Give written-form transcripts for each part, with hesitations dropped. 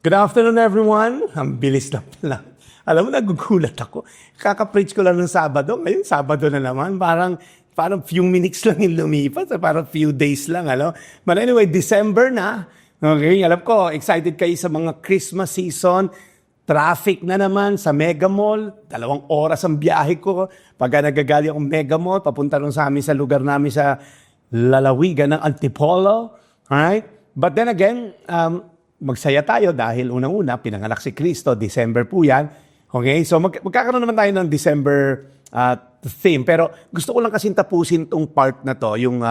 Good afternoon, everyone. Ang bilis lang pala. Alam mo, nagugulat ako. Kaka-preach ko lang ng Sabado. Ngayon, Sabado na naman. Parang few minutes lang yung lumipas. Parang few days lang. But anyway, December na. Okay, alam ko, excited kayo sa mga Christmas season. Traffic na naman sa Mega Mall. 2 oras ang biyahe ko. Pagka nagagali akong Mega Mall, papunta rin sa amin sa lugar namin sa lalawigan ng Antipolo. Alright? But then again, magsaya tayo dahil unang-una, pinanganak si Kristo, December po yan. Okay, so magkakaroon naman tayo ng December theme. Pero gusto ko lang kasi tapusin itong part na to, yung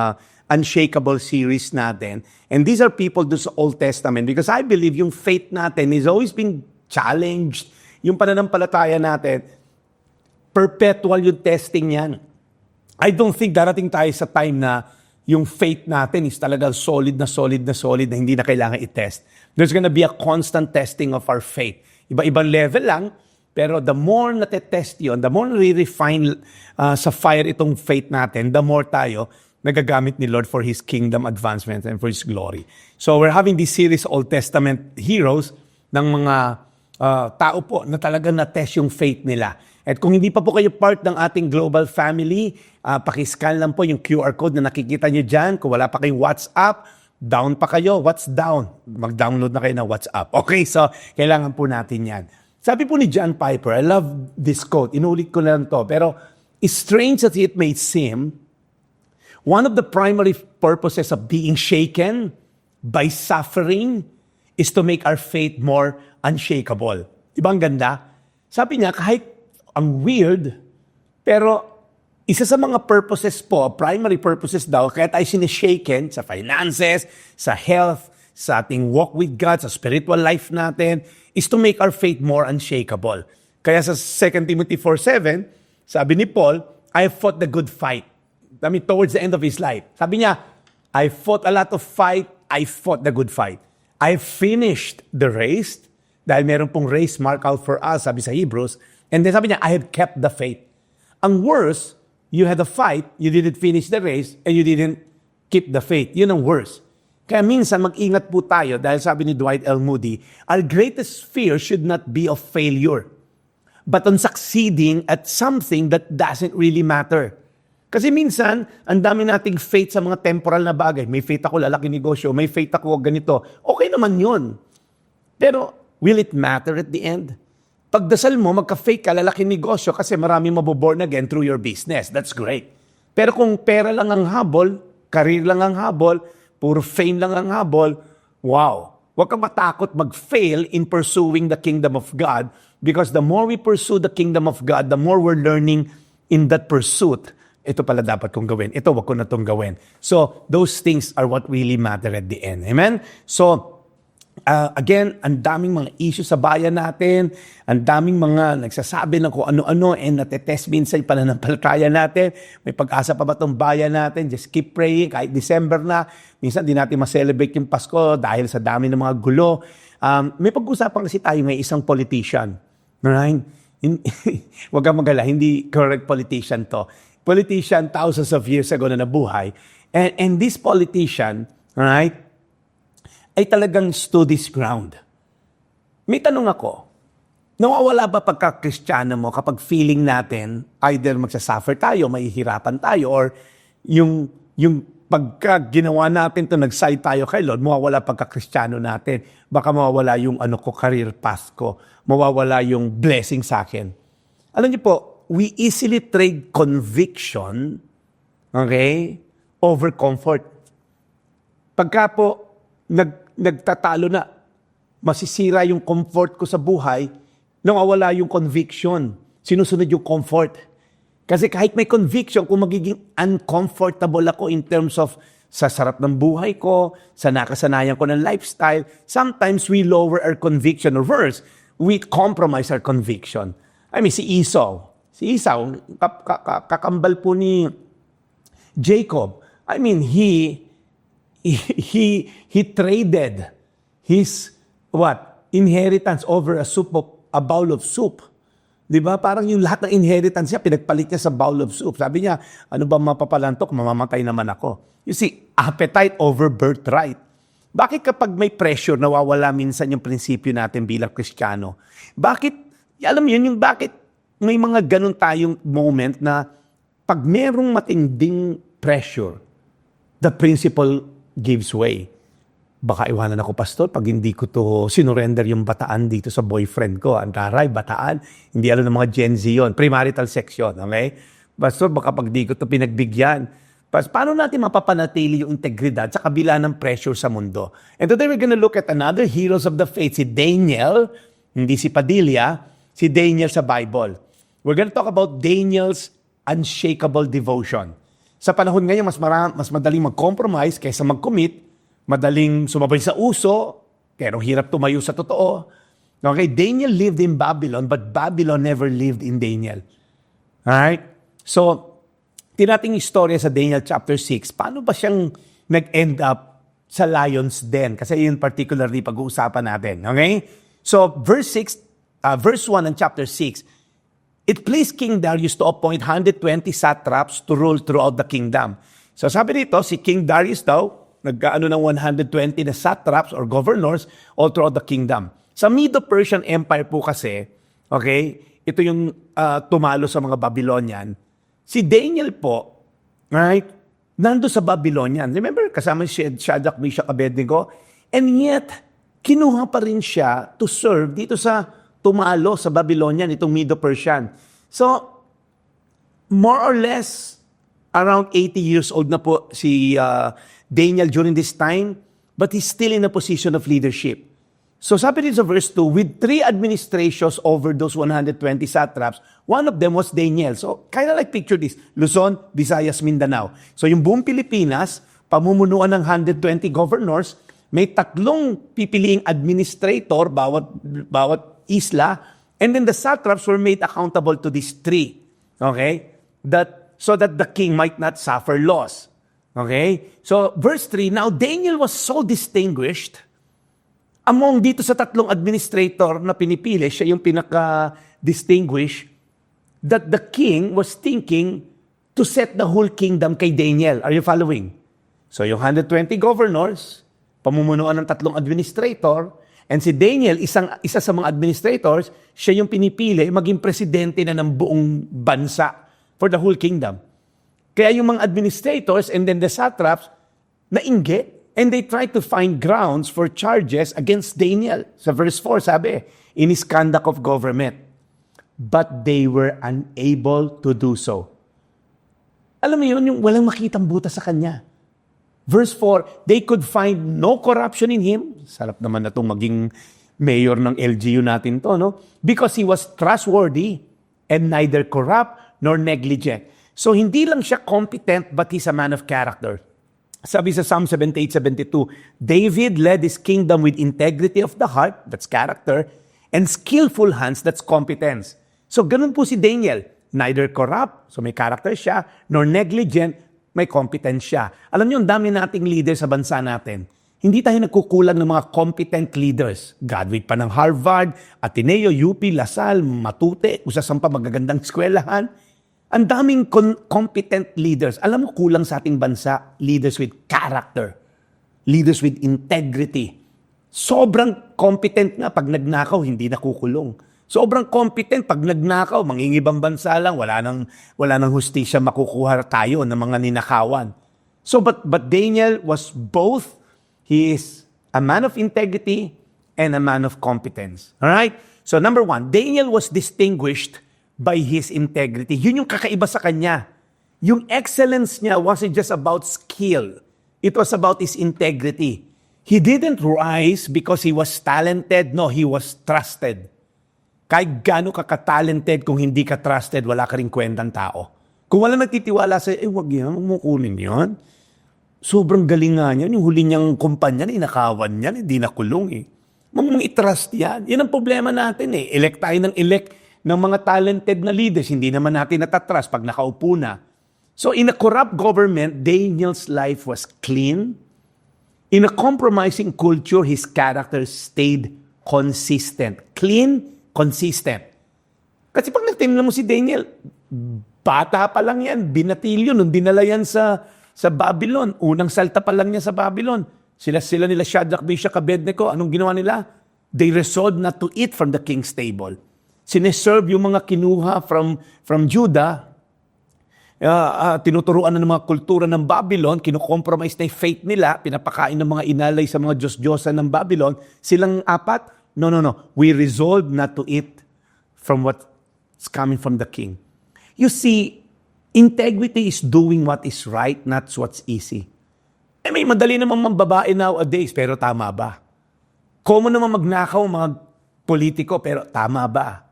Unshakable series natin. And these are people do sa Old Testament because I believe yung faith natin is always been challenged. Yung pananampalataya natin, perpetual yung testing yan. I don't think darating tayo sa time na yung faith natin is talagang solid na hindi na kailangan i-test. There's gonna be a constant testing of our faith. Iba-ibang level lang, pero the more natetest yun, the more re-refine sa fire itong faith natin, the more tayo nagagamit ni Lord for His kingdom advancement and for His glory. So we're having this series Old Testament heroes ng mga tao po na talagang na-test yung faith nila. At kung hindi pa po kayo part ng ating global family, pakiscan lang po yung QR code na nakikita nyo dyan. Kung wala pa kayong WhatsApp, down pa kayo. What's down? Mag-download na kayo ng WhatsApp. Okay, so kailangan po natin yan. Sabi po ni John Piper, I love this quote. Inulit ko na lang to. Pero strange as it may seem, one of the primary purposes of being shaken by suffering is to make our faith more unshakable. Diba ang ganda? Sabi niya, kahit ang weird, pero isa sa mga purposes po, primary purposes daw, kaya tayo sinishaken sa finances, sa health, sa ating walk with God, sa spiritual life natin, is to make our faith more unshakable. Kaya sa 2 Timothy 4:7, sabi ni Paul, I fought the good fight. I mean, towards the end of his life. Sabi niya, I fought a lot of fight, I fought the good fight. I finished the race, dahil meron pong race mark out for us, sabi sa Hebrews, and then sabi niya, I have kept the faith. Ang worst, you had a fight, you didn't finish the race, and you didn't keep the faith. Yun ang worst. Kaya minsan, mag-ingat po tayo, dahil sabi ni Dwight L. Moody, our greatest fear should not be of failure, but on succeeding at something that doesn't really matter. Kasi minsan, ang dami nating faith sa mga temporal na bagay. May faith ako, lalaki negosyo. May faith ako, ganito. Okay naman yun. Pero, will it matter at the end? Pagdasal mo, magka-faith ka, lalaki negosyo kasi marami maboborn again through your business. That's great. Pero kung pera lang ang habol, career lang ang habol, puro fame lang ang habol, wow. Huwag kang matakot mag-fail in pursuing the kingdom of God because the more we pursue the kingdom of God, the more we're learning in that pursuit. Ito pala dapat kong gawin. Ito, wag ko na itong gawin. So, those things are what really matter at the end. Amen? So, again, ang daming mga issues sa bayan natin, ang daming mga nagsasabi ng kung ano-ano and natetest minsan yung pananampalataya natin. May pag-asa pa ba itong bayan natin? Just keep praying. Kahit December na, minsan di natin ma-celebrate yung Pasko dahil sa dami ng mga gulo. May pag-usapan kasi tayo ng isang politician. Right? Huwag kang magala, hindi correct politician to. Politician thousands of years ago na nabuhay. And this politician, right, ay talagang stood his ground. May tanong ako, nawawala ba pagka-Kristiyano mo kapag feeling natin either magsasuffer tayo, mahihirapan tayo, or yung pagka ginawa natin to nag-side tayo kay Lord, mawawala pagka-Kristiyano natin. Baka mawawala yung career path ko, mawawala yung blessing sa akin. Alam niyo po, we easily trade conviction, okay, over comfort. Pagka po nagtatalo na, masisira yung comfort ko sa buhay, nawawala yung conviction. Sinusunod yung comfort. Kasi kahit may conviction, kung magiging uncomfortable ako in terms of sa sarap ng buhay ko, sa nakasanayan ko ng lifestyle, sometimes we lower our conviction, or worse, we compromise our conviction. I mean, si Esau, kakambal po ni Jacob. I mean, he traded his inheritance over a bowl of soup. 'Di ba? Parang yung lahat ng inheritance niya pinagpalit niya sa bowl of soup. Sabi niya, ano ba mapapalantok, mamamatay naman ako. You see, appetite over birthright. Bakit kapag may pressure, nawawala minsan yung prinsipyo natin bilang Kristiyano? Bakit, alam mo yun, yung bakit may mga ganun tayong moment na pag merong matinding pressure, the principle gives way. Baka iwanan ako, pastor, pag hindi ko to sinurrender yung bataan dito sa boyfriend ko. Ang taray, bataan, hindi alam ng mga Gen Z yun. Premarital sex yun, okay? Pastor, baka pag di ko to pinagbigyan. Paano natin mapapanatili yung integridad sa kabila ng pressure sa mundo? And today we're gonna look at another heroes of the faith, si Daniel, hindi si Padilla, si Daniel sa Bible. We're gonna talk about Daniel's unshakable devotion. Sa panahon ngayon, mas madaling mag-compromise kaysa mag-commit, madaling sumabay sa uso, pero hirap tumayo sa totoo. Okay, Daniel lived in Babylon, but Babylon never lived in Daniel. Alright? So, tinating istorya sa Daniel chapter 6, paano ba siyang nag-end up sa lion's den? Kasi yun particularly pag-uusapan natin. Okay? So, verse 1 ng chapter 6, it pleased King Darius to appoint 120 satraps to rule throughout the kingdom. So, sabi dito, si King Darius daw, nagkaano ng 120 na satraps or governors all throughout the kingdom. Sa Medo-Persian Empire po kasi, okay, ito yung tumalo sa mga Babylonian. Si Daniel po, right, nando sa Babylonian. Remember, kasama si Shadrach, Meshach, Abednego? And yet, kinuha pa rin siya to serve dito sa tumalo sa Babylonian, itong Medo-Persian. So, more or less, around 80 years old na po si Daniel during this time, but he's still in a position of leadership. So sabi dito sa verse 2, with 3 administrations over those 120 satraps, one of them was Daniel. So kind of like picture this, Luzon, Visayas, Mindanao. So yung buong Pilipinas, pamumunuan ng 120 governors, may 3 pipiliing administrator bawat isla, and then the satraps were made accountable to these 3. Okay? So that the king might not suffer loss. Okay? So verse 3, now Daniel was so distinguished among dito sa 3 administrator na pinipili, siya yung pinaka-distinguished, that the king was thinking to set the whole kingdom kay Daniel. Are you following? So yung 120 governors, pamumunuan ng 3 administrator, and si Daniel, isa sa mga administrators, siya yung pinipili maging presidente na ng buong bansa for the whole kingdom. Kaya yung mga administrators and then the satraps, nainggit, and they tried to find grounds for charges against Daniel. Sa verse 4, sabi, in his conduct of government. But they were unable to do so. Alam mo yun, yung walang makitang buta sa kanya. Verse 4, they could find no corruption in him. Sarap naman na itong maging mayor ng LGU natin to, no? Because he was trustworthy and neither corrupt nor negligent. So hindi lang siya competent, but he's a man of character. Sabi sa Psalm 78:72, David led his kingdom with integrity of the heart, that's character, and skillful hands, that's competence. So ganun po si Daniel, neither corrupt, so may character siya, nor negligent, may competence siya. Alam niyo, ang dami nating leaders sa bansa natin. Hindi tayo nagkukulang ng mga competent leaders. Graduate pa ng Harvard, Ateneo, UP, Lasal, Matute, usasang pa magagandang eskwelahan. Ang daming competent leaders. Alam mo, kulang sa ating bansa, leaders with character, leaders with integrity. Sobrang competent nga pag nagnakaw, hindi nakukulong. Sobrang competent pag nagnakaw, mangingibang bansa lang, wala nang hustisya makukuha tayo ng mga ninakawan. So but Daniel was both. He is a man of integrity and a man of competence. All right? So number 1, Daniel was distinguished by his integrity. Yun yung kakaiba sa kanya. Yung excellence niya wasn't just about skill. It was about his integrity. He didn't rise because he was talented. No, he was trusted. Kahit gaano ka-talented, kung hindi ka trusted, wala ka rin kwentang tao. Kung wala nagtitiwala sa'yo, wag yan, huwag mo kunin yan. Sobrang galing nga niyan. Yung huli niyang kumpanya, inakawan niyan, hindi nakulong eh. Mong i-trust yan. Yan ang problema natin eh. Elect tayo ng ng mga talented na leaders, hindi naman natin natatrust pag nakaupo na. So in a corrupt government, Daniel's life was clean. In a compromising culture, his character stayed consistent. Clean, consistent. Kasi pag nagtingnan mo si Daniel, bata pa lang yan, binatilyo, nung dinala yan sa Babylon, unang salta pa lang niya sa Babylon, Sila nila Shadrach, Meshach, Abednego, anong ginawa nila? They resolved not to eat from the king's table. Sineserve yung mga kinuha from Judah, tinuturuan na ng mga kultura ng Babylon, kinukompromise na yung faith nila, pinapakain ng mga inalay sa mga Diyos-Diyosan ng Babylon. Silang apat, no. We resolved not to eat from what's coming from the king. You see, integrity is doing what is right, not what's easy. May madali namang mambabae nowadays, pero tama ba? Common naman magnakaw mga politiko, pero tama ba?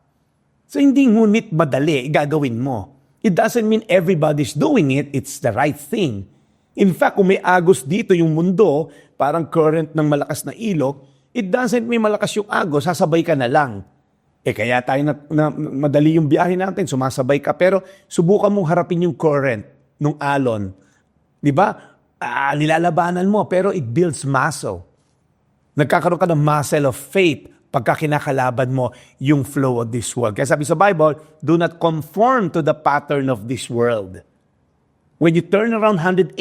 So hindi ngunit madali, gagawin mo. It doesn't mean everybody's doing it, it's the right thing. In fact, kung may agos dito yung mundo, parang current ng malakas na ilog, it doesn't mean malakas yung agos, sasabay ka na lang. Kaya tayo na madali yung biyahe natin, sumasabay ka, pero subukan mong harapin yung current ng alon. Di ba? Nilalabanan mo, pero it builds muscle. Nagkakaroon ka ng muscle of faith pagka kinakalaban mo yung flow of this world. Kaya sabi sa Bible, do not conform to the pattern of this world. When you turn around 180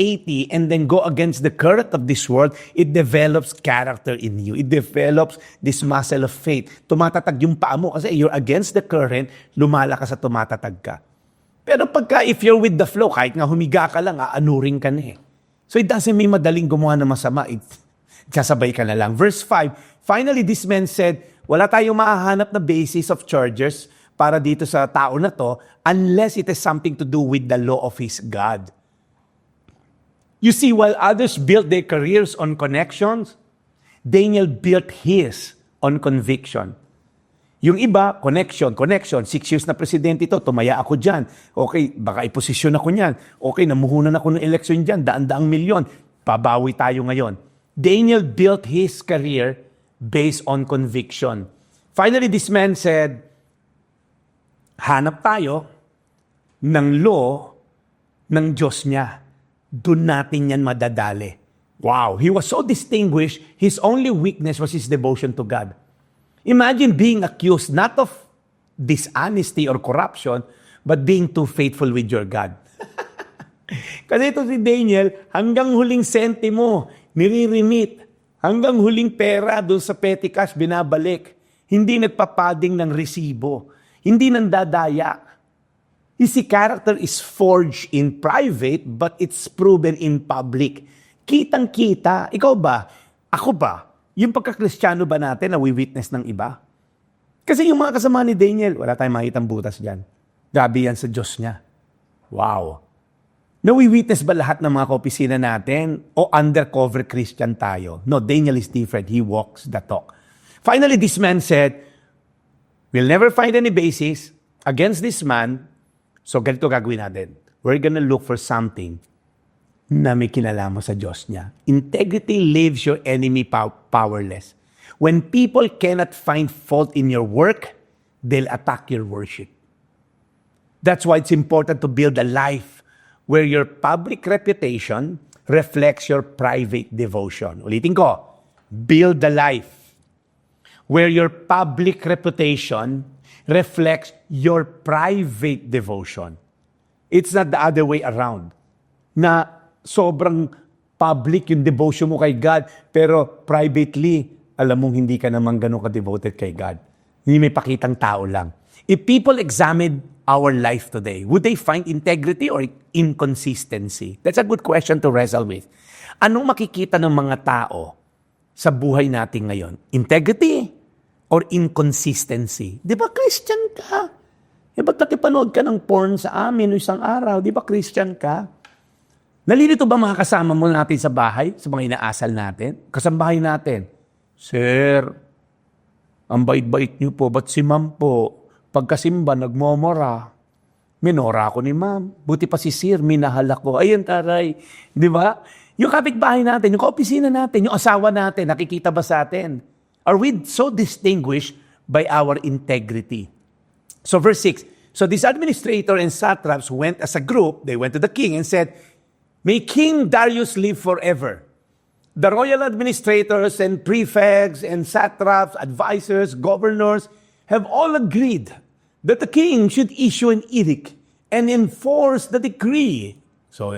and then go against the current of this world, it develops character in you. It develops this muscle of faith. Tumatatag yung paa mo kasi you're against the current, lumalakas at tumatatag ka. Pero pagka if you're with the flow, kahit nga humiga ka lang, aanurin ka na eh. So it doesn't mean madaling gumawa ng masama. Sasabay ka na lang. Verse 5, finally this man said, wala tayong mahahanap na basis of charges para dito sa tao na to, unless it has something to do with the law of his God. You see, while others built their careers on connections, Daniel built his on conviction. Yung iba, connection. 6 years na presidente ito, tumaya ako dyan. Okay, baka iposisyon ako niyan. Okay, namuhunan ako ng eleksyon dyan, daan-daang milyon. Pabawi tayo ngayon. Daniel built his career based on conviction. Finally, this man said, hanap tayo ng law ng Diyos niya. Doon natin yan madadali. Wow, he was so distinguished, his only weakness was his devotion to God. Imagine being accused not of dishonesty or corruption, but being too faithful with your God. Kasi ito si Daniel, hanggang huling sentimo, nire-remit. Hanggang huling pera doon sa petty cash, binabalik. Hindi nagpapading ng resibo. Hindi nandadaya. You see, character is forged in private, but it's proven in public. Kitang-kita. Ikaw ba? Ako ba? Yung pagka-Kristiyano ba natin na we-witness ng iba? Kasi yung mga kasama ni Daniel, wala tayong makitang butas dyan. Gabi yan sa Diyos niya. Wow. Nawi-witness ba lahat ng mga kaopisina natin o undercover Christian tayo? No, Daniel is different. He walks the talk. Finally, this man said, we'll never find any basis against this man, so ganito gagawin natin. We're gonna look for something na may kinalaman sa Diyos niya. Integrity leaves your enemy powerless. When people cannot find fault in your work, they'll attack your worship. That's why it's important to build a life where your public reputation reflects your private devotion. Ulitin ko, build a life where your public reputation reflects your private devotion. It's not the other way around. Na sobrang public yung devotion mo kay God, pero privately, alam mong hindi ka naman ganun ka-devoted kay God. Hindi may pakitang tao lang. If people examined our life today, would they find integrity or inconsistency? That's a good question to wrestle with. Anong makikita ng mga tao sa buhay natin ngayon? Integrity or inconsistency? Di ba Christian ka? Ba't nakipanood ka ng porn sa amin isang araw? Di ba Christian ka? Nalilito ba mga kasama mo natin sa bahay? Sa mga inaasal natin? Kasambahay natin? Sir, ang bait-bait niyo po. Ba't si ma'am po? Pagkasimba, nagmomora. Minora ako ni ma'am. Buti pa si sir, minahal ako. Ayun, taray. Di ba? Yung kapitbahay natin, yung kaopisina natin, yung asawa natin, nakikita ba sa atin? Are we so distinguished by our integrity? So verse 6, so this administrator and satraps went as a group, they went to the king and said, may King Darius live forever. The royal administrators and prefects and satraps, advisors, governors have all agreed that the king should issue an edict and enforce the decree. So,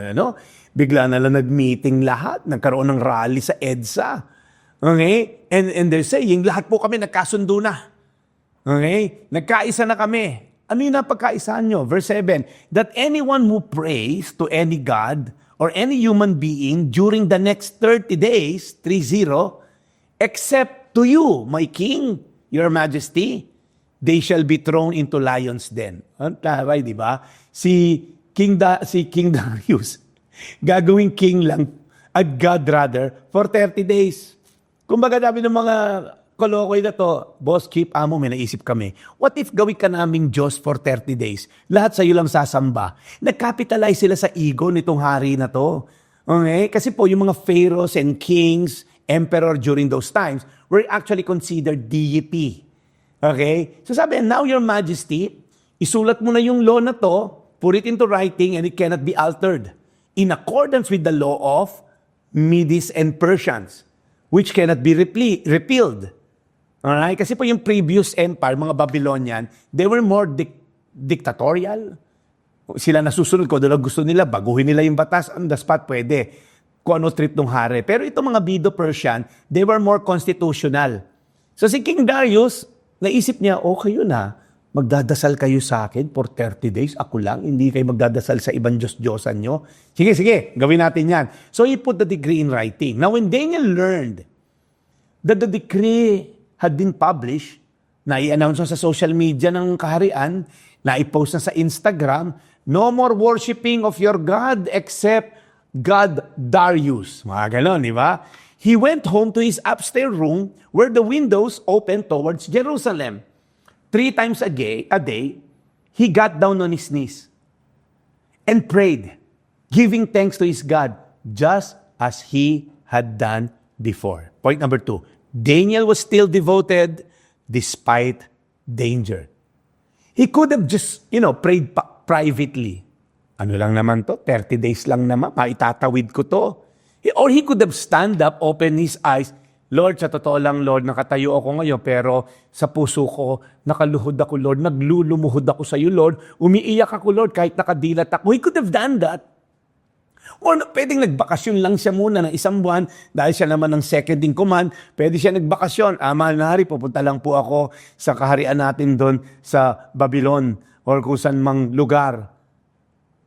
Bigla na lang nag-meeting lahat. Nagkaroon ng rally sa EDSA. Okay? And they're saying, lahat po kami nagkasundo na. Okay? Nagkaisa na kami. Ano yung napagkaisaan nyo? Verse 7, that anyone who prays to any God or any human being during the next 30 days, 30, except to you, my king, your majesty, they shall be thrown into lions' den. Taray, di ba? Si King Darius, gagawing king lang, at God rather, for 30 days. Kumbaga sabi ng mga kolokoy na to, boss, keep amo, may naisip kami. What if gawin ka naming Diyos for 30 days? Lahat sa iyo lang sasamba. Nag-capitalize sila sa ego nitong hari na to. Okay? Kasi po yung mga pharaohs and kings, emperor during those times, were actually considered deity. Okay? So sabi, now your majesty, isulat mo na yung law na to, put it into writing, and it cannot be altered. In accordance with the law of Medes and Persians, which cannot be repealed. Alright? Kasi po yung previous empire, mga Babylonian, they were more dictatorial. Sila nasusunod ko, dahil gusto nila, baguhin nila yung batas, on the spot, pwede. Kung ano trip ng hari. Pero itong mga Medo-Persian, they were more constitutional. So si King Darius, naisip niya, okay yun ha, magdadasal kayo sa akin for 30 days, ako lang, hindi kayo magdadasal sa ibang Diyos-Diyosan nyo. Sige, gawin natin yan. So he put the decree in writing. Now when Daniel learned that the decree had been published, na i-announce sa social media ng kaharian, na i-post na sa Instagram, no more worshiping of your God except God Darius. Mga ganon, di ba? He went home to his upstairs room where the windows opened towards Jerusalem. 3 times a day, he got down on his knees and prayed, giving thanks to his God, just as he had done before. Point number 2. Daniel was still devoted despite danger. He could have just, prayed privately. Ano lang naman to? 30 days lang naman. Maitatawid ko to. Or he could have stand up, open his eyes. Lord, sa totoo lang, Lord, nakatayo ako ngayon, pero sa puso ko, nakaluhod ako, Lord. Naglulumuhod ako sa iyo, Lord. Umiiyak ako, Lord, kahit nakadilat ako. He could have done that. Or pwedeng nagbakasyon lang siya muna ng 1 buwan dahil siya naman ng second in command. Pwede siya nagbakasyon. Mahal na hari, pupunta lang po ako sa kaharian natin doon sa Babylon or kung saan mang lugar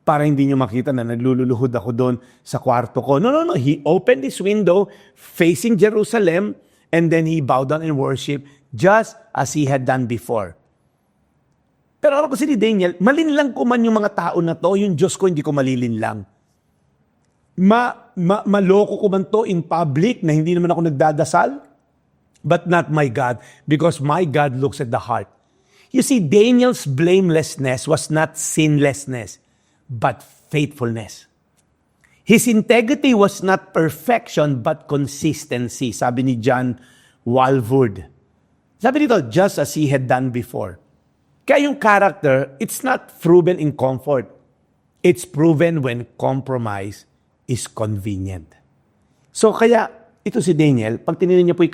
para hindi nyo makita na naglululuhod ako doon sa kwarto ko. No. He opened his window facing Jerusalem and then he bowed down and worshiped just as he had done before. Pero ako kasi ni Daniel, malinlang ko man yung mga tao na to, yung Diyos ko hindi ko malilinlang. Maloko ko man to in public na hindi naman ako nagdadasal, but not my God, because my God looks at the heart. You see, Daniel's blamelessness was not sinlessness, but faithfulness. His integrity was not perfection, but consistency. Sabi ni John Walvoord. Sabi dito, just as he had done before. Kaya yung character, it's not proven in comfort. It's proven when compromise is convenient. So kaya, ito si Daniel, pag tinignan niyo po yung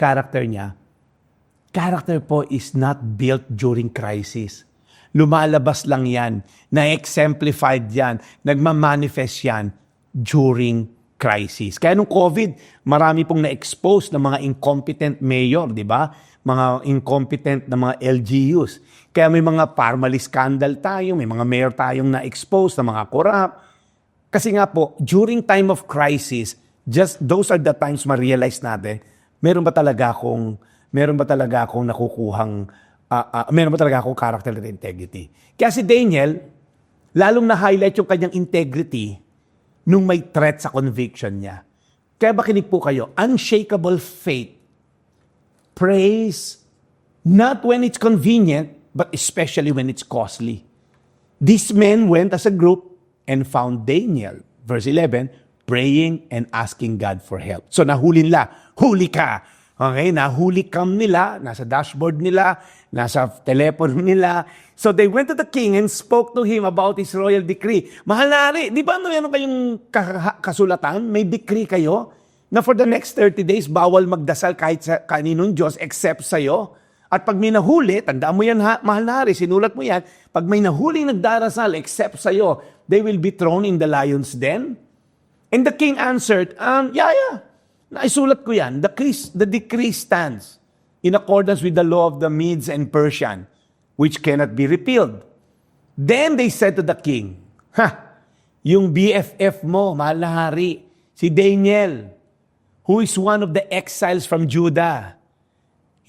character po is not built during crisis. Lumalabas lang yan, na-exemplified yan, nagmamanifest yan during crisis. Kaya nung COVID, marami pong na-expose ng mga incompetent mayor, di ba? Mga incompetent na mga LGUs. Kaya may mga Parmali scandal tayo, may mga mayor tayong na-expose na mga corrupt. Kasi nga po, during time of crisis, just those are the times ma-realize natin, meron ba talaga akong nakukuhang, meron ba talaga akong character and integrity. Kaya si Daniel, lalong na-highlight yung kanyang integrity nung may threat sa conviction niya. Kaya makinig po kayo, unshakable faith, praise, not when it's convenient, but especially when it's costly. These men went as a group and found Daniel, verse 11, praying and asking God for help. So nahuli nila, huli ka. Okay, nahuli cam nila, nasa dashboard nila, nasa telepono nila. So they went to the king and spoke to him about his royal decree. Mahal na hari, di ba meron kayong kasulatan? May decree kayo na for the next 30 days, bawal magdasal kahit sa kaninong Diyos except sa'yo. At pag may nahuli, tandaan mo yan, mahal na hari, sinulat mo yan, pag may nahuling nagdarasal except sa'yo, they will be thrown in the lion's den. And the king answered, yeah, naisulat ko yan. The decree stands in accordance with the law of the Medes and Persian, which cannot be repealed. Then they said to the king, yung BFF mo, mahal na hari, si Daniel, who is one of the exiles from Judah,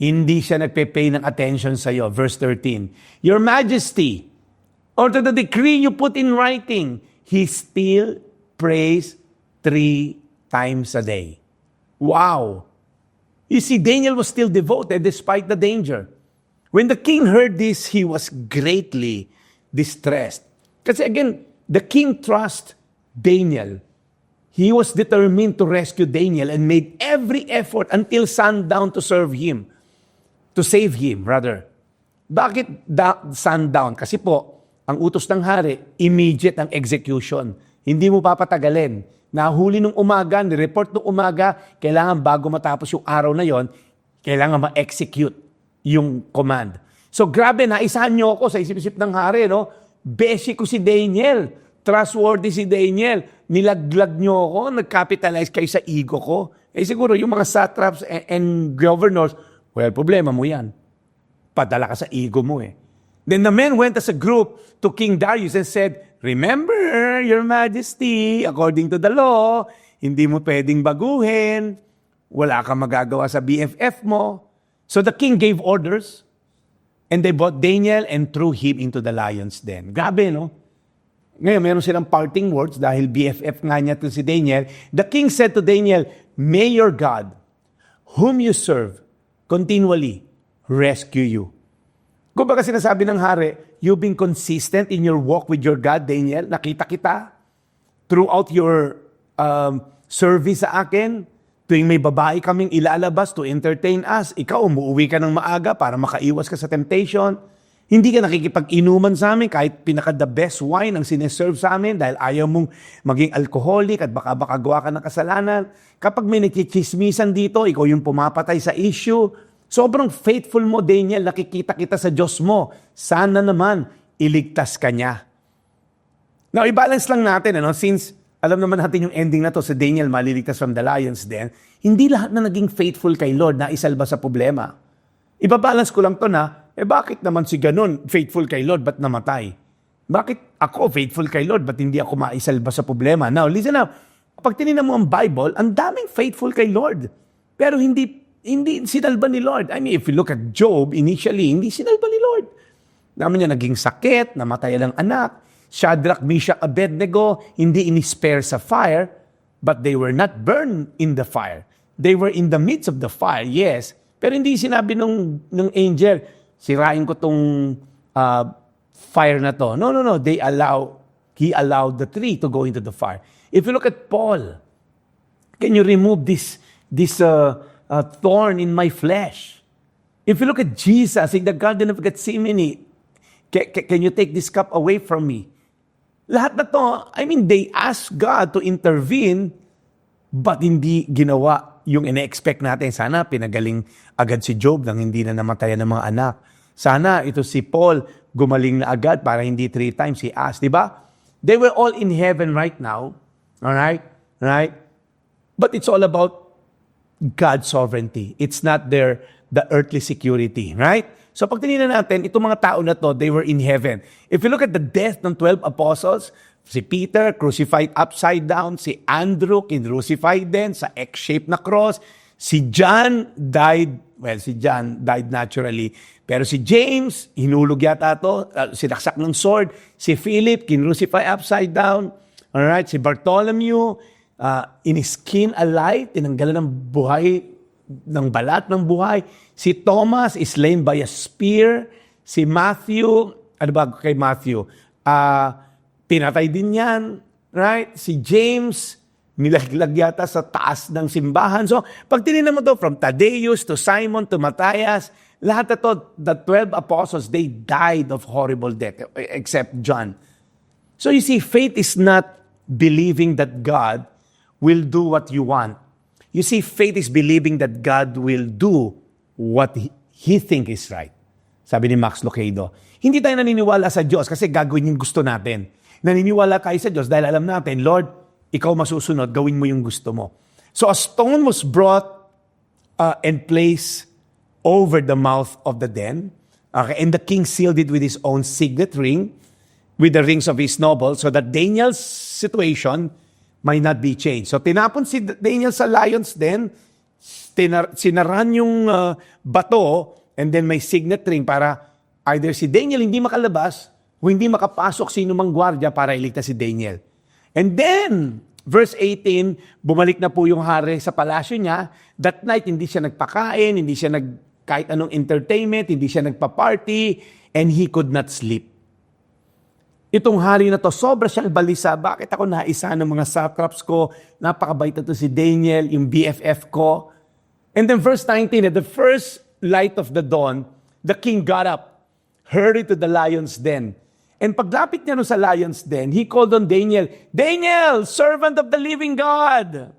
hindi siya nagpe-pay ng attention sa'yo. Verse 13, Your Majesty, or to the decree you put in writing, he still prays 3 times a day. Wow! You see, Daniel was still devoted despite the danger. When the king heard this, he was greatly distressed. Kasi again, the king trusts Daniel. He was determined to rescue Daniel and made every effort until sundown to serve him. To save him, rather. Bakit sundown? Kasi po, ang utos ng hari, immediate ang execution. Hindi mo papatagalin. Nahuli nung umaga, nireport nung umaga, kailangan bago matapos yung araw na yon, kailangan ma-execute yung command. So grabe, naisahan nyo ako sa isip-isip ng hari, no? Beshi ko si Daniel. Trustworthy si Daniel. Nilaglag nyo ako, nag-capitalize kayo sa ego ko. Siguro yung mga satraps and governors, well, problema mo yan. Padala ka sa ego mo eh. Then the men went as a group to King Darius and said, Remember, Your Majesty, according to the law, hindi mo pwedeng baguhin. Wala kang magagawa sa BFF mo. So the king gave orders, and they brought Daniel and threw him into the lion's den. Grabe, no? Ngayon, meron silang parting words dahil BFF nga niya to si Daniel. The king said to Daniel, May your God, whom you serve, continually rescue you. Kung baga sinasabi ng hari, you've been consistent in your walk with your God, Daniel. Nakita kita throughout your service sa akin. Tuwing may babae kaming ilalabas to entertain us, ikaw umuwi ka ng maaga para makaiwas ka sa temptation. Hindi ka nakikipag-inuman sa amin kahit pinaka-the best wine ang sineserve sa amin dahil ayaw mong maging alcoholic at baka gawa ka ng kasalanan. Kapag may nagchichismisan dito, ikaw yung pumapatay sa issue. Sobrang faithful mo, Daniel, nakikita kita sa Diyos mo. Sana naman, iligtas ka niya. Now, i-balance lang natin, since alam naman natin yung ending na to, sa Daniel maliligtas from the lions den, hindi lahat na naging faithful kay Lord na isalba sa problema. Ibabalance ko lang to na, bakit naman si ganun faithful kay Lord, ba't namatay? Bakit ako faithful kay Lord, ba't hindi ako maisalba sa problema? Now, listen up. Pag tinignan mo ang Bible, ang daming faithful kay Lord. Pero hindi sinalba ni Lord. I mean, if you look at Job, initially, hindi sinalba ni Lord. Naman niya naging sakit, namatay ang anak. Shadrach, Meshach, Abednego, hindi in-spare sa fire, but they were not burned in the fire. They were in the midst of the fire, yes. Pero hindi sinabi ng angel, sirain ko tong fire na to. No. He allowed the tree to go into the fire. If you look at Paul, can you remove this thorn in my flesh? If you look at Jesus in the Garden of Gethsemane, can you take this cup away from me? Lahat na to, they asked God to intervene, but hindi ginawa yung ina-expect natin. Sana pinagaling agad si Job nang hindi na namatayan ng mga anak. Sana ito si Paul gumaling na agad para hindi 3 times he asked. Diba? They were all in heaven right now. Alright? Right? But it's all about God's sovereignty. It's not the earthly security. Right? So pag tinignan natin, itong mga tao na to, they were in heaven. If you look at the death ng 12 apostles, si Peter, crucified upside down. Si Andrew, kinrucified din sa X-shaped na cross. Si John died naturally. Pero si James, hinulog yata to, sinaksak ng sword. Si Philip, kinrucified upside down. Alright, si Bartholomew, in-skin alive, tinanggalan ng buhay, ng balat ng buhay. Si Thomas is slain by a spear. Si Matthew, ano ba kay Matthew? Pinatay din yan. Right? Si James, nilaglag yata sa taas ng simbahan. So, pag tinignan mo to, from Thaddeus to Simon to Matthias, lahat na to, the 12 apostles, they died of horrible death, except John. So you see, faith is not believing that God will do what you want. You see, faith is believing that God will do what He think is right. Sabi ni Max Lucado. Hindi tayo naniniwala sa Diyos kasi gagawin yung gusto natin. Naniniwala tayo sa Diyos dahil alam natin, Lord, ikaw masusunod, gawin mo yung gusto mo. So a stone was brought and placed over the mouth of the den. Okay, and the king sealed it with his own signet ring, with the rings of his nobles, so that Daniel's situation might not be changed. So tinapon si Daniel sa lion's den, sinaran yung bato, and then may signet ring para either si Daniel hindi makalabas, o hindi makapasok sino mang gwardya para iligtas si Daniel. And then, verse 18, bumalik na po yung hari sa palasyo niya. That night, hindi siya nagpakain, hindi siya kahit anong entertainment, hindi siya nagpa-party, and he could not sleep. Itong hari na to, sobra siyang balisa. Bakit ako naisa ng mga satraps ko? Napakabait na to si Daniel, yung BFF ko. And then verse 19, at the first light of the dawn, the king got up, hurried to the lion's den. And paglapit niya sa lion's den, he called on Daniel, Daniel, servant of the living God,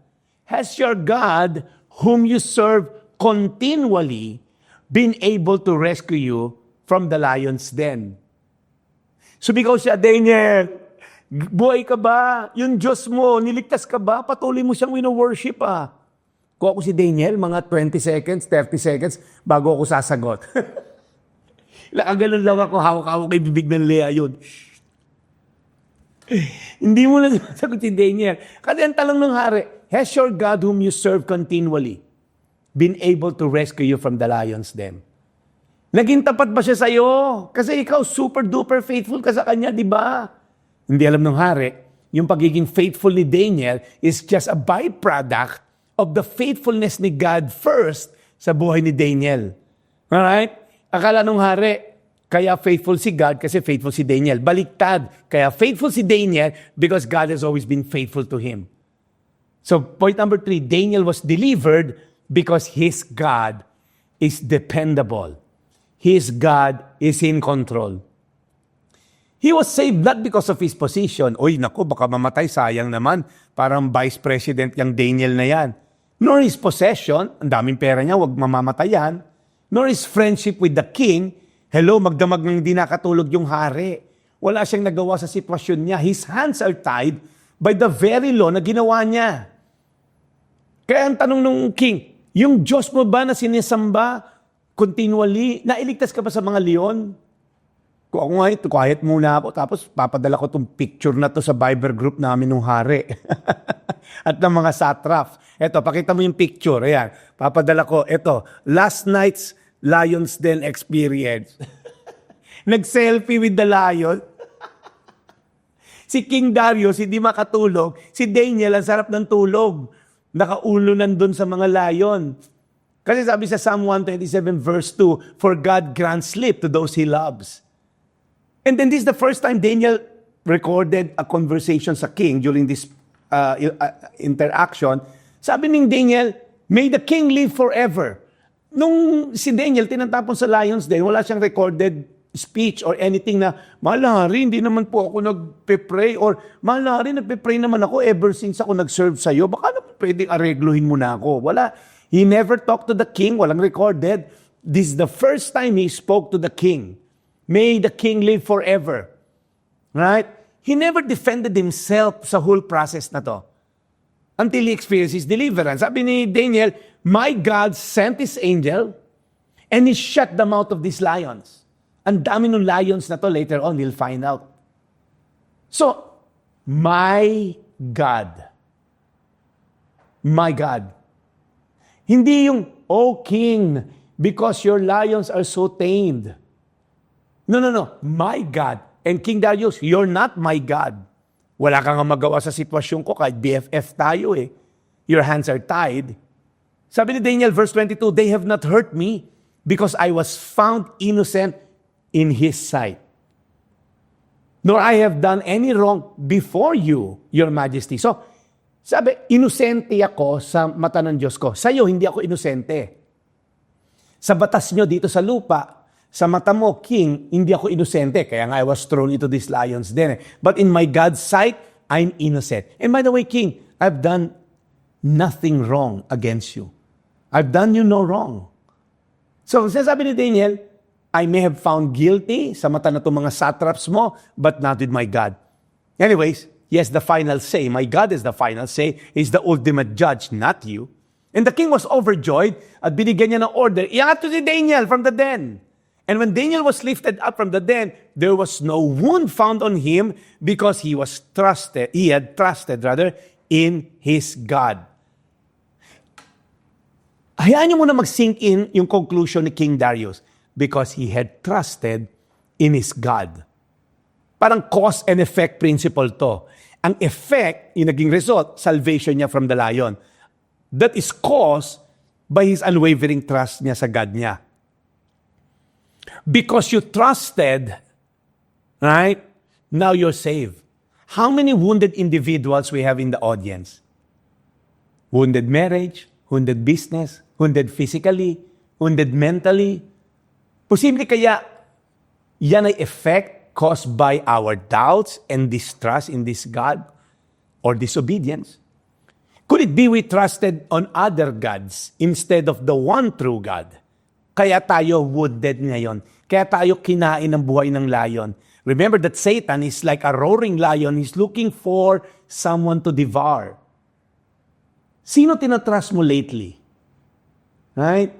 has your God, whom you serve continually, been able to rescue you from the lion's den? Sumigaw siya, Daniel, buhay ka ba? Yung Diyos mo, niligtas ka ba? Patuloy mo siyang wino-worship Kung ako si Daniel, mga 20 seconds, 30 seconds, bago ako sasagot. Nakaganon lang ako, hawak-hawak kay bibig ng Lea yun. Hindi mo na sagot si Daniel. Kasi ang tanong ng hari, has your God whom you serve continually been able to rescue you from the lion's den? Naging tapat ba siya sa'yo? Kasi ikaw super-duper faithful ka sa kanya, di ba? Hindi alam ng hari, yung pagiging faithful ni Daniel is just a byproduct of the faithfulness ni God first sa buhay ni Daniel. Alright? Akala nung hari, kaya faithful si God kasi faithful si Daniel. Baliktad, kaya faithful si Daniel because God has always been faithful to him. So point number 3, Daniel was delivered because his God is dependable. His God is in control. He was saved not because of his position. Uy, naku, baka mamatay, sayang naman. Parang vice president yung Daniel na yan. Nor his possession, ang daming pera niya, wag mamamatay yan. Nor his friendship with the king. Hello, magdamag ng hindi nakatulog yung hari. Wala siyang nagawa sa sitwasyon niya. His hands are tied by the very law na ginawa niya. Kaya ang tanong ng king, yung Diyos mo ba na sinisamba continually, nailigtas ka ba sa mga leon? Kung ako nga ito, quiet muna ako, tapos papadala ko itong picture na to sa Viber group namin ng hari. At ng mga satraps. Eto, pakita mo yung picture. Ayan, papadala ko. Eto, last night's Lion's Den experience. Nag-selfie with the lion. Si King Darius, hindi makatulog. Si Daniel, ang sarap ng tulog. Nakaulo nandun sa mga lion. Kasi sabi sa Psalm 127 verse 2, for God grants sleep to those He loves. And then this is the first time Daniel recorded a conversation sa king during this interaction. Sabi ni Daniel, may the king live forever. Nung si Daniel tinatapon sa lions den, wala siyang recorded speech or anything na, Malari, hindi naman po ako nagpe-pray or Malari, nagpe-pray naman ako ever since ako nag-serve sa'yo. Baka naman pwedeng aregluhin mo na ako. Wala. He never talked to the king. Walang recorded. This is the first time he spoke to the king. May the king live forever. Right? He never defended himself sa whole process na to. Until he experienced his deliverance. Sabi ni Daniel, my God sent his angel and he shut the mouth of these lions. Ang dami ng lions na to, later on, we'll find out. So, my God. My God. Hindi yung, oh king, because your lions are so tamed. No. My God. And King Darius, you're not my God. Wala kang magawa sa sitwasyon ko kahit BFF tayo eh. Your hands are tied. Sabi ni Daniel, verse 22, they have not hurt me because I was found innocent in His sight. Nor I have done any wrong before you, Your Majesty. So, sabi, inosente ako sa mata ng Diyos ko. Sa'yo, hindi ako inosente. Sa batas nyo dito sa lupa, sa mata mo, King, hindi ako inosente. Kaya nga I was thrown into these lions then. But in my God's sight, I'm innocent. And by the way, King, I've done nothing wrong against you. I've done you no wrong. So, sinasabi ni Daniel, I may have found guilty sa mata na itong mga satraps mo, but not with my God. Anyways, He has the final say. My God is the final say. He's the ultimate judge, not you. And the king was overjoyed at binigyan niya ng order. Iangat to si Daniel from the den. And when Daniel was lifted up from the den, there was no wound found on him because he had trusted in his God. Hayaan niyo muna mag-sink in yung conclusion ni King Darius because he had trusted in his God. Parang cause and effect principle to. Ang effect, yung naging result, salvation niya from the lion. That is caused by his unwavering trust niya sa God niya. Because you trusted, right? Now you're saved. How many wounded individuals we have in the audience? Wounded marriage, wounded business, wounded physically, wounded mentally. Posible kaya yan ay effect caused by our doubts and distrust in this God or disobedience? Could it be we trusted on other gods instead of the one true God? Kaya tayo wounded ngayon. Kaya tayo kinain ng buhay ng lion. Remember that Satan is like a roaring lion. He's looking for someone to devour. Sino tinatrust mo lately? Right?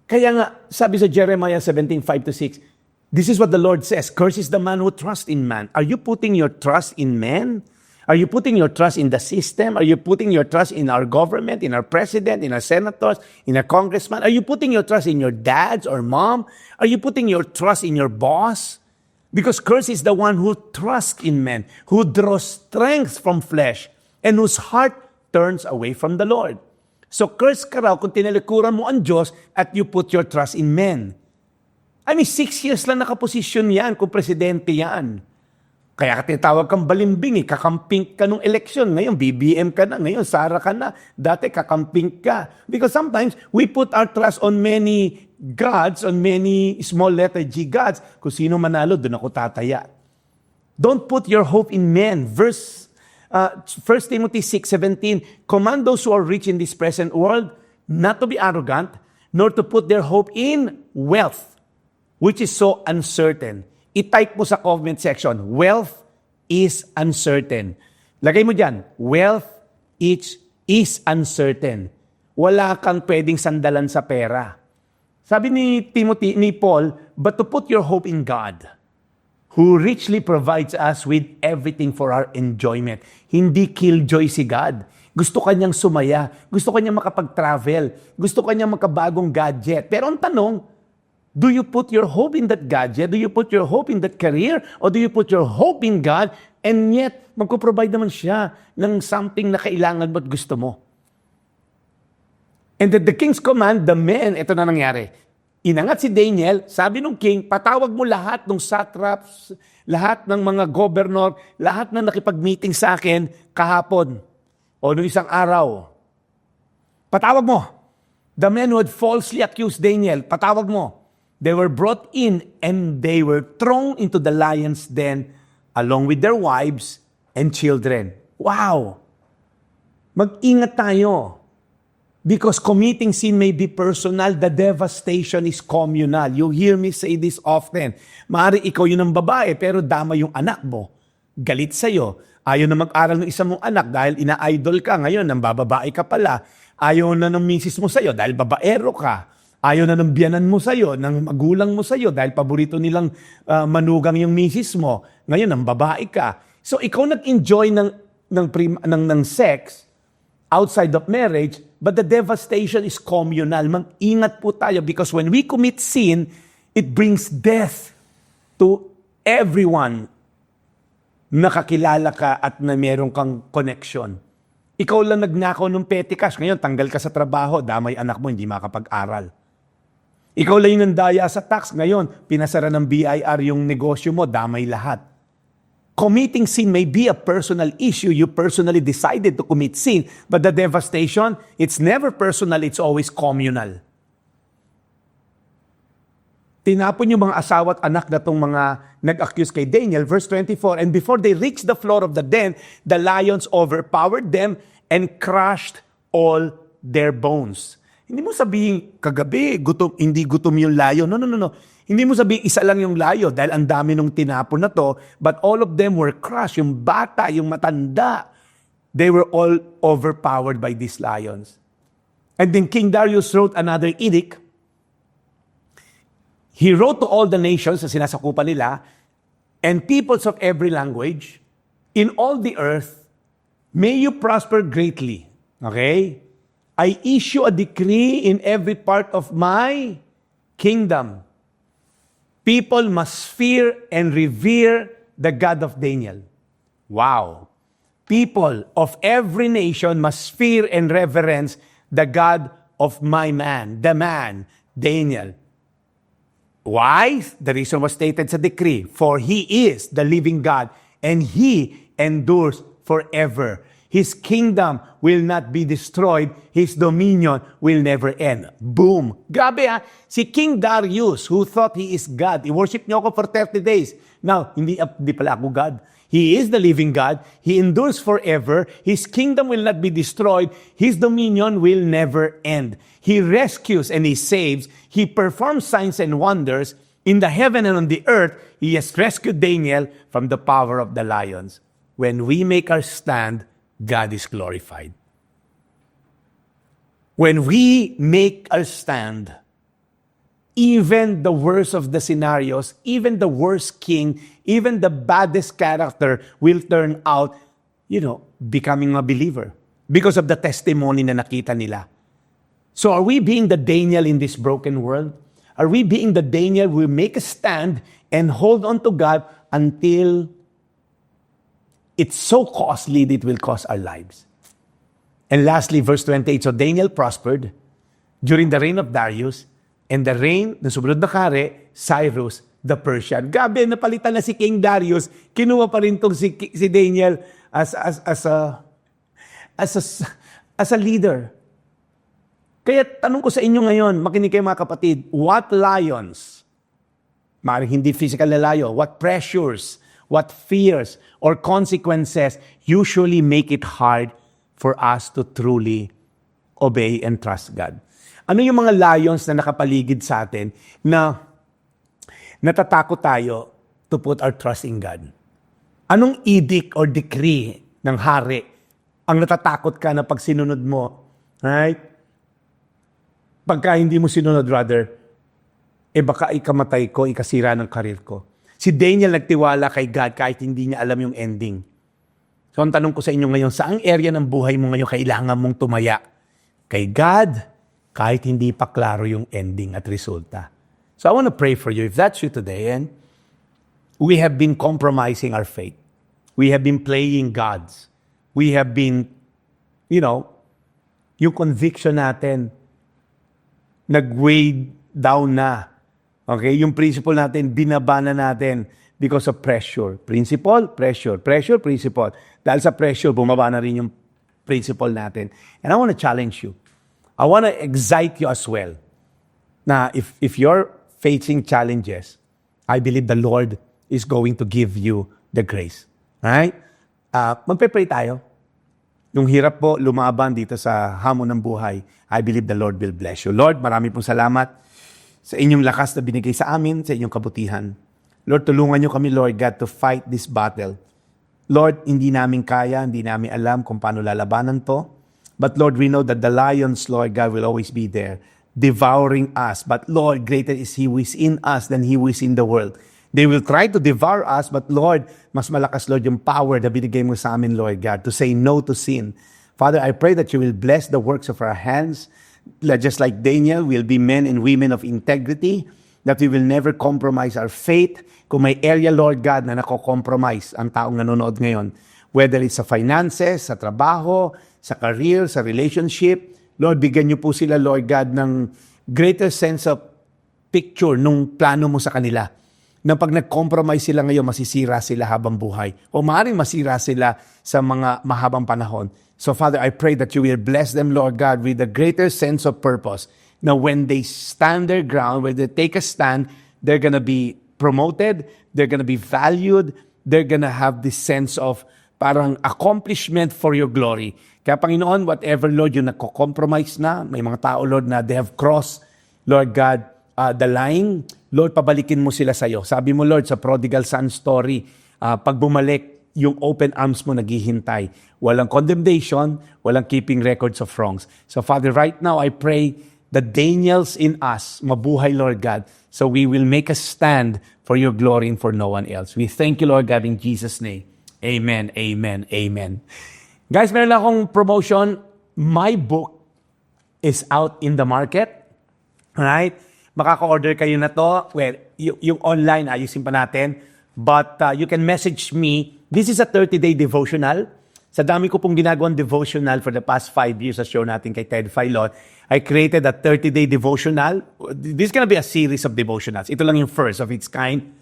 Kaya nga, sabi sa Jeremiah 17:5-6, this is what the Lord says, "Cursed is the man who trusts in man." Are you putting your trust in man? Are you putting your trust in the system? Are you putting your trust in our government, in our president, in our senators, in our congressman? Are you putting your trust in your dads or mom? Are you putting your trust in your boss? Because cursed is the one who trusts in men, who draws strength from flesh, and whose heart turns away from the Lord. So cursed ka raw kung tinalikuran mo ang Diyos at you put your trust in men. 6 years lang nakaposisyon yan kung presidente yan. Kaya ka tinatawag kang balimbing, kakamping ka nung eleksyon. Ngayon, BBM ka na. Ngayon, Sara ka na. Dati, kakamping ka. Because sometimes, we put our trust on many gods, on many small letter G gods. Kung sino manalo, doon ako tataya. Don't put your hope in men. 1 Timothy 6:17, command those who are rich in this present world not to be arrogant, nor to put their hope in wealth, which is so uncertain. I-type mo sa comment section, wealth is uncertain. Lagay mo dyan, wealth is uncertain. Wala kang pwedeng sandalan sa pera. Sabi ni Paul, but to put your hope in God, who richly provides us with everything for our enjoyment. Hindi killjoy si God. Gusto kanyang sumaya. Gusto kanyang makapag-travel. Gusto kanyang makabagong gadget. Pero ang tanong, do you put your hope in that gadget? Do you put your hope in that career? Or do you put your hope in God? And yet, magpo-provide naman siya ng something na kailangan mo at gusto mo. And at the king's command, the men, ito na nangyari. Inangat si Daniel, sabi ng king, patawag mo lahat ng satraps, lahat ng mga governor, lahat na nakipag-meeting sa akin kahapon o noong isang araw. Patawag mo. The men who had falsely accused Daniel, patawag mo. They were brought in and they were thrown into the lion's den along with their wives and children. Wow! Mag-ingat tayo. Because committing sin may be personal, the devastation is communal. You hear me say this often. Maaari ikaw yun ang babae, pero dama yung anak mo. Galit sa'yo. Ayaw na mag-aral ng isa mong anak dahil ina-idol ka. Ngayon, nang bababae ka pala. Ayaw na ng misis mo sa'yo dahil babaero ka. Ayaw na ng biyanan mo sa'yo, ng magulang mo sa'yo dahil paborito nilang manugang yung misis mo. Ngayon, ang babae ka. So, ikaw nag-enjoy ng sex outside of marriage, but the devastation is communal. Mag-ingat po tayo because when we commit sin, it brings death to everyone na kakilala ka at na meron kang connection. Ikaw lang nagnakaw ng petty cash. Ngayon, tanggal ka sa trabaho, damay anak mo, hindi makapag-aral. Ikaw lang yung nandaya sa tax. Ngayon, pinasara ng BIR yung negosyo mo, damay lahat. Committing sin may be a personal issue. You personally decided to commit sin. But the devastation, it's never personal, it's always communal. Tinapon yung mga asawa at anak na itong mga nag-accuse kay Daniel. Verse 24, and before they reached the floor of the den, the lions overpowered them and crushed all their bones. Hindi mo sabihin, kagabi, hindi gutom yung lion. No. Hindi mo sabihin isa lang yung layo dahil ang dami nung tinapon na to, but all of them were crushed. Yung bata, yung matanda, they were all overpowered by these lions. And then King Darius wrote another edict. He wrote to all the nations na sinasakupan nila, and peoples of every language, in all the earth, may you prosper greatly. Okay? I issue a decree in every part of my kingdom. People must fear and revere the God of Daniel. Wow. People of every nation must fear and reverence the God of my man, the man, Daniel. Why? The reason was stated sa decree. For he is the living God, and he endures forever. His kingdom will not be destroyed. His dominion will never end. Boom! Grabe ha! Si King Darius, who thought he is God, i-worship niyo ako for 30 days. Now, hindi pala ako God. He is the living God. He endures forever. His kingdom will not be destroyed. His dominion will never end. He rescues and he saves. He performs signs and wonders. In the heaven and on the earth, he has rescued Daniel from the power of the lions. When we make our stand, God is glorified. When we make our stand, even the worst of the scenarios, even the worst king, even the baddest character will turn out, becoming a believer because of the testimony na nakita nila. So are we being the Daniel in this broken world? Are we being the Daniel who make a stand and hold on to God until it's so costly that it will cost our lives? And lastly, verse 28, so Daniel prospered during the reign of Darius and the reign ng sumunod na kare, Cyrus the Persian. Gabi, napalitan na si King Darius, kinuha pa rin itong si Daniel as a leader. Kaya tanong ko sa inyo ngayon, makinig kayo mga kapatid, what lions, maaaring hindi physical na layo, what pressures, what fears or consequences usually make it hard for us to truly obey and trust God? Ano yung mga lions na nakapaligid sa atin na natatakot tayo to put our trust in God? Anong edict or decree ng hari ang natatakot ka na pag sinunod mo? Right? Pagka hindi mo sinunod, rather, baka ikamatay ko, ikasira ng karir ko. Si Daniel nagtiwala kay God kahit hindi niya alam yung ending. So ang tanong ko sa inyo ngayon, saang area ng buhay mo ngayon kailangan mong tumaya? Kay God, kahit hindi pa klaro yung ending at resulta. So I want to pray for you. If that's you today, and we have been compromising our faith. We have been playing gods. We have been, yung conviction natin, nag-weigh down na. Okay? Yung principle natin, binaba na natin because of pressure. Principle, pressure. Pressure, principle. Dahil sa pressure, bumaba na rin yung principle natin. And I want to challenge you. I want to excite you as well. Na if you're facing challenges, I believe the Lord is going to give you the grace. Right? Magpe-pray tayo. Yung hirap po lumaban dito sa hamon ng buhay, I believe the Lord will bless you. Lord, marami pong salamat sa inyong lakas na binigay sa amin, sa inyong kabutihan. Lord, tulungan niyo kami, Lord God, to fight this battle. Lord, hindi namin kaya, hindi namin alam kung paano lalabanan to. But Lord, we know that the lions, Lord God, will always be there, devouring us. But Lord, greater is He who is in us than He who is in the world. They will try to devour us, but Lord, mas malakas, Lord, yung power na binigay mo sa amin, Lord God, to say no to sin. Father, I pray that you will bless the works of our hands. Just like Daniel, we'll be men and women of integrity, that we will never compromise our faith. Kung may area, Lord God, na nako-compromise ang taong nanonood ngayon, whether it's sa finances, sa trabaho, sa career, sa relationship, Lord, bigyan niyo po sila, Lord God, ng greater sense of picture nung plano mo sa kanila. Na pag nag-compromise sila ngayon, masisira sila habang buhay. O maaaring masira sila sa mga mahabang panahon. So Father, I pray that you will bless them, Lord God, with a greater sense of purpose. Now when they stand their ground, when they take a stand, they're gonna be promoted, they're gonna be valued, they're gonna have this sense of parang accomplishment for your glory. Kaya Panginoon, whatever, Lord, yung nagko-compromise na, may mga tao, Lord, na they have crossed, Lord God, the line, Lord, pabalikin mo sila sa'yo. Sabi mo, Lord, sa prodigal son story, pag bumalik, yung open arms mo naghihintay. Walang condemnation, walang keeping records of wrongs. So Father, right now, I pray the Daniels in us, mabuhay, Lord God, so we will make a stand for your glory and for no one else. We thank you, Lord God, in Jesus' name. Amen, amen, amen. Guys, meron lang akong promotion. My book is out in the market. Alright? Makaka-order kayo na to. Well, yung online, ayusin pa natin. But you can message me. This is a 30-day devotional. Sa dami ko pong ginagawang devotional for the past 5 years sa show natin kay Ted Filon, I created a 30-day devotional. This is gonna be a series of devotionals. Ito lang yung first of its kind.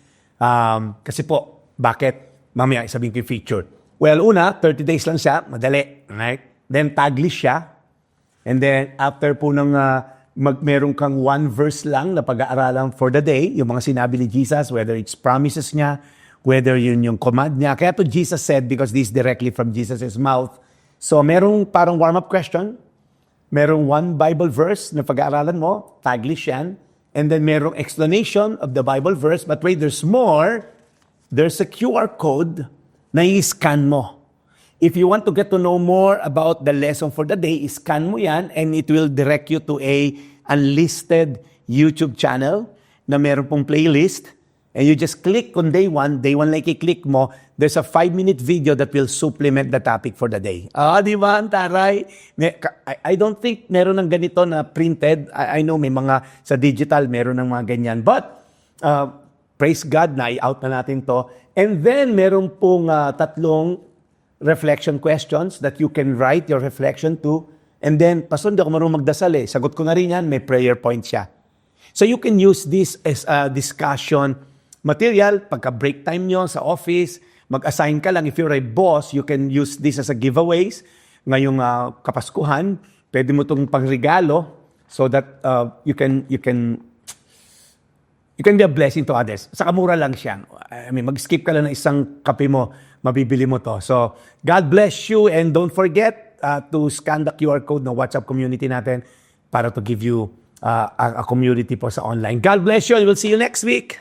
Kasi po, bakit? Mamaya sabihin ko yung feature. Well, una, 30 days lang siya. Madali. Right? Then, taglish siya. And then, after po ng meron kang one verse lang na pag-aaralan for the day, yung mga sinabi ni Jesus, whether it's promises niya, whether yun yung command niya. Kaya to Jesus said, because this is directly from Jesus' mouth. So, merong parang warm-up question, merong one Bible verse na pag-aaralan mo, taglish yan, and then merong explanation of the Bible verse, but wait, there's more. There's a QR code na i-scan mo. If you want to get to know more about the lesson for the day, scan mo yan and it will direct you to a unlisted YouTube channel na meron pong playlist. And you just click on day one like i-click mo, there's a 5-minute video that will supplement the topic for the day. Di ba, taray? I don't think meron ng ganito na printed. I know may mga sa digital, meron ng mga ganyan. But, praise God na i-out na natin to. And then, meron pong 3 reflection questions that you can write your reflection to. And then, Pastor, hindi ako marunong magdasal eh. Sagot ko na rin yan, may prayer point siya. So you can use this as a discussion material. Pagka break time nyo sa office, mag-assign ka lang. If you're a boss, you can use this as a giveaways. Ngayong Kapaskuhan, pwede mo itong pangregalo so that you can be a blessing to others. Saka mura lang siya. I mean, mag-skip ka lang ng isang kape mo, mabibili mo to. So, God bless you and don't forget to scan the QR code ng WhatsApp community natin para to give you a community po sa online. God bless you and we'll see you next week.